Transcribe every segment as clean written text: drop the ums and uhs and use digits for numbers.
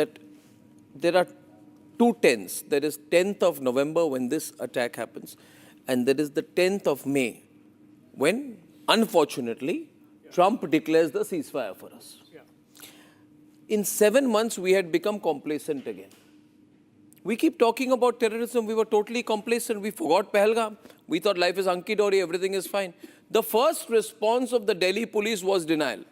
that there are two 10s. There is 10th of November when this attack happens, and there is the 10th of May when, unfortunately, Trump declares the ceasefire for us. In 7 months, we had become complacent again. We keep talking about terrorism. We were totally complacent. We forgot Pahalgam. We thought life is hunky-dory, everything is fine. The first response of the Delhi police was denial.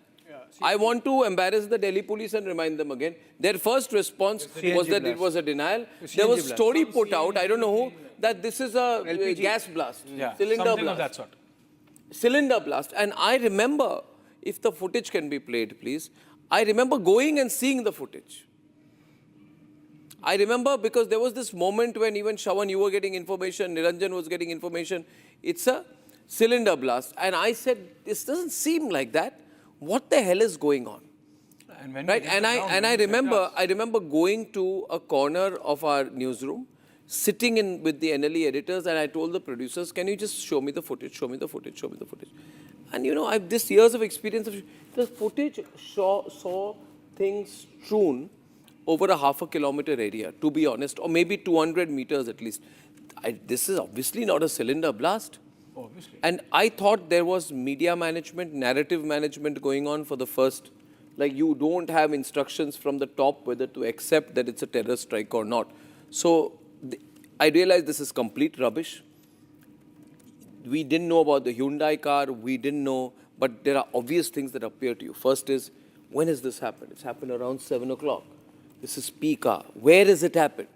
I want to embarrass the Delhi police and remind them again. Their first response was that it was a denial. There was a story put out, I don't know who, that this is a gas blast, cylinder blast. Of that sort. Cylinder blast. And I remember, if the footage can be played, please, I remember going and seeing the footage. I remember because there was this moment when even Shravan, you were getting information, Niranjan was getting information. It's a cylinder blast. And I said, this doesn't seem like that. What the hell is going on? And right? And I remember going to a corner of our newsroom, sitting in with the NLE editors, and I told the producers, can you just show me the footage, show me the footage, show me the footage. And you know, I've this years of experience of the footage saw things strewn over a half a kilometer area, to be honest, or maybe 200 meters at least. This is obviously not a cylinder blast. Obviously. And I thought there was media management, narrative management going on for the first, like you don't have instructions from the top whether to accept that it's a terror strike or not. So I realized this is complete rubbish. We didn't know about the Hyundai car, we didn't know, but there are obvious things that appear to you. First is, when has this happened? It's happened around 7 o'clock. This is peak hour. Where has it happened?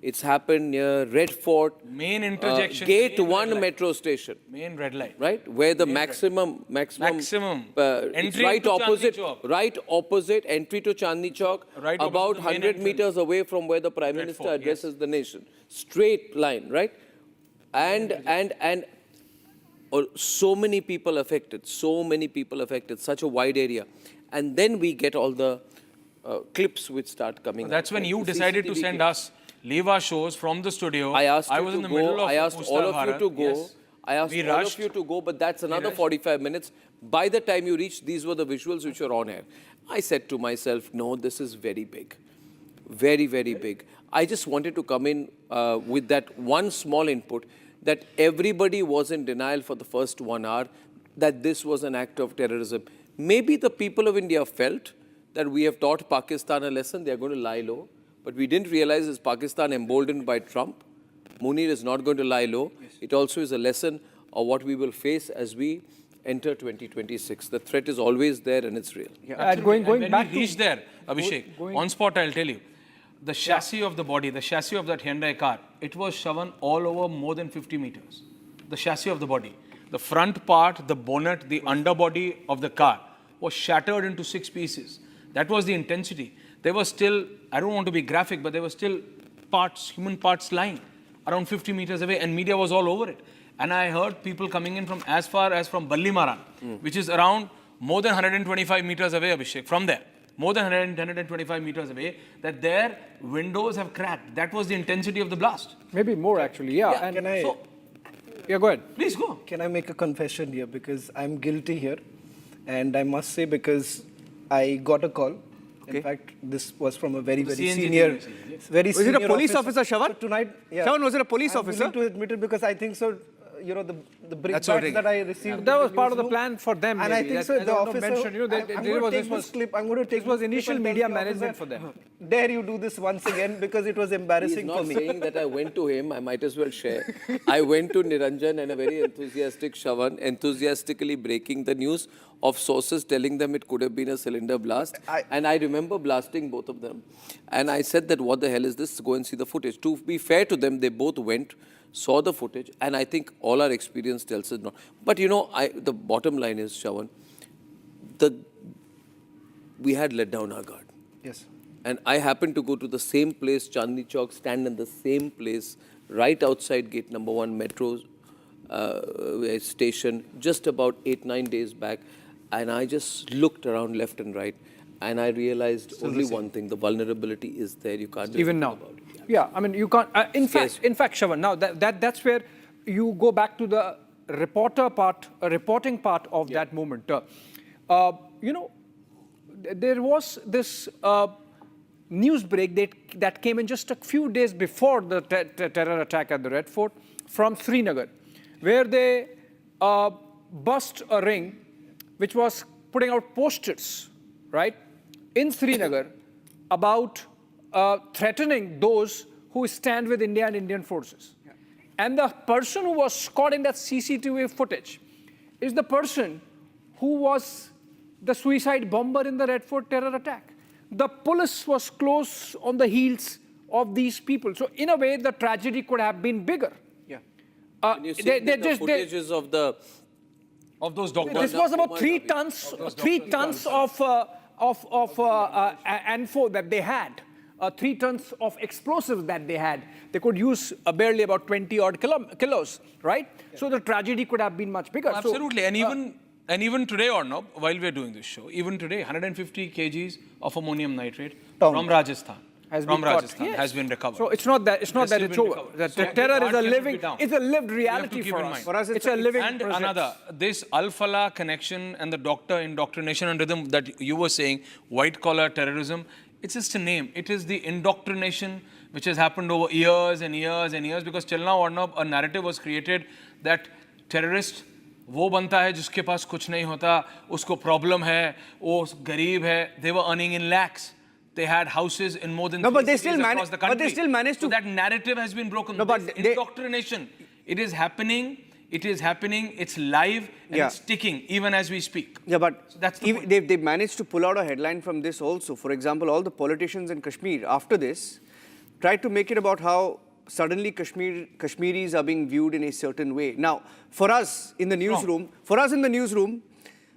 It's happened near Red Fort, main interjection, Gate 1 metro station. Main red light. Right? Where the maximum entry right to opposite, Chandni Chowk. right opposite entry to Chandni Chowk, Right about opposite the main 100 meters away from where the Prime Minister Fort, addresses the nation. Straight line, right? And so many people affected, such a wide area. And then we get all the clips which start coming. That's when you decided to send us, leave our shows from the studio. I asked you was to in the go. middle of I asked all of you to go. Yes. I asked We all rushed. of you to go, but that's another 45 minutes. By the time you reached, these were the visuals which were on air. I said to myself, no, this is very big. Very, very big. I just wanted to come in with that one small input that everybody was in denial for the first 1 hour that this was an act of terrorism. Maybe the people of India felt that we have taught Pakistan a lesson, they are going to lie low. But we didn't realize is Pakistan emboldened by Trump. Munir is not going to lie low. Yes. It also is a lesson of what we will face as we enter 2026. The threat is always there and it's real. Yeah, going back to reach there, Abhishek, on spot I'll tell you. The chassis of the body, the chassis of that Hyundai car, it was shown all over more than 50 meters. The chassis of the body. The front part, the bonnet, the underbody of the car was shattered into 6 pieces. That was the intensity. There was still, I don't want to be graphic, but there were still parts, human parts lying around 50 meters away, and media was all over it. And I heard people coming in from as far as from Ballimaran, which is around more than 125 meters away, Abhishek, from there. More than 125 meters away, that their windows have cracked. That was the intensity of the blast. Maybe more actually, yeah. And can I, yeah, go ahead. Please go. Can I make a confession here? Because I'm guilty here. And I must say, because I got a call. Okay. In fact, this was from a very, very senior, Was it a police officer, Shravan? So tonight, Shravan, was it a police officer? I'm willing to admit it because I think so. You know, the brickbats that I received. That was part of the plan for them. And maybe. I think so. The officer. Mentioned, you know, I'm going to take this clip. I'm going to take this was initial media management for them. Dare you do this once again because it was embarrassing for me. He's not saying that I went to him. I might as well share. I went to Niranjan and a very enthusiastic Shravan, enthusiastically breaking the news of sources telling them it could have been a cylinder blast. And I remember blasting both of them. And I said that what the hell is this? Go and see the footage. To be fair to them, they both went, saw the footage, and I think all our experience tells us not. But you know, the bottom line is, Shravan, we had let down our guard. Yes. And I happened to go to the same place, Chandni Chowk, stand in the same place, right outside gate number 1 metro station, just about 8-9 days back. And I just looked around left and right, and I realized only one thing: the vulnerability is there. You can't do even now. About it. Yeah, I mean, you can't. In fact, Shravan, now that's where you go back to the reporting part of that moment. You know, there was this news break that came in just a few days before the terror attack at the Red Fort from Srinagar, where they bust a ring which was putting out posters, right, in Srinagar about threatening those who stand with India and Indian forces. Yeah. And the person who was caught in that CCTV footage is the person who was the suicide bomber in the Red Fort terror attack. The police was close on the heels of these people. So in a way, the tragedy could have been bigger. Yeah. Can you see the footages of those doctors? This was about 3 tons of ANFO that they had. 3 tons of explosives that they had. They could use barely about 20 odd kilos, right? Yeah. So the tragedy could have been much bigger. Oh, absolutely. So, and even today, Arnab, while we're doing this show, even today, 150 kgs of ammonium nitrate from Rajasthan. Has been recovered. So it's not that it's over. The terror is a lived reality for us. For us, it's a living and presence. Another, this Al-Falah connection and the doctor indoctrination and rhythm that you were saying, white collar terrorism, it's just a name. It is the indoctrination which has happened over years and years and years, because till now, Arnab, a narrative was created that terrorist वो बनता है जिसके पास कुछ नहीं होता, उसको problem है, वो गरीब है. They were earning in lakhs. They had houses in more than 3 cities across the country. But they still managed to. So that narrative has been broken. No, but indoctrination. It is happening. It's live and it's ticking even as we speak. Yeah, but so that's they've managed to pull out a headline from this also. For example, all the politicians in Kashmir after this tried to make it about how suddenly Kashmiris are being viewed in a certain way. Now, for us in the newsroom,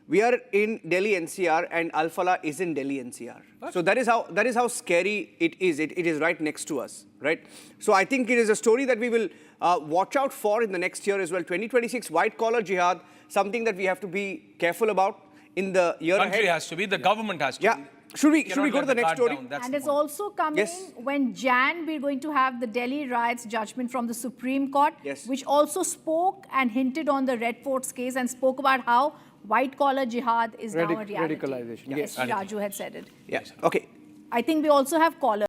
we are in Delhi NCR and Al-Falah is in Delhi NCR. What? So that is how scary it is. It is right next to us, right? So I think it is a story that we will watch out for in the next year as well. 2026, white-collar jihad, something that we have to be careful about in the year ahead. The country has to be, the government has to be. Should we go to the next story? And it's also coming when we're going to have the Delhi riots judgment from the Supreme Court, which also spoke and hinted on the Red Fort's case and spoke about how white-collar jihad is now a reality. Radicalization. Yes, Raju had said it. Yes. Okay. I think we also have callers.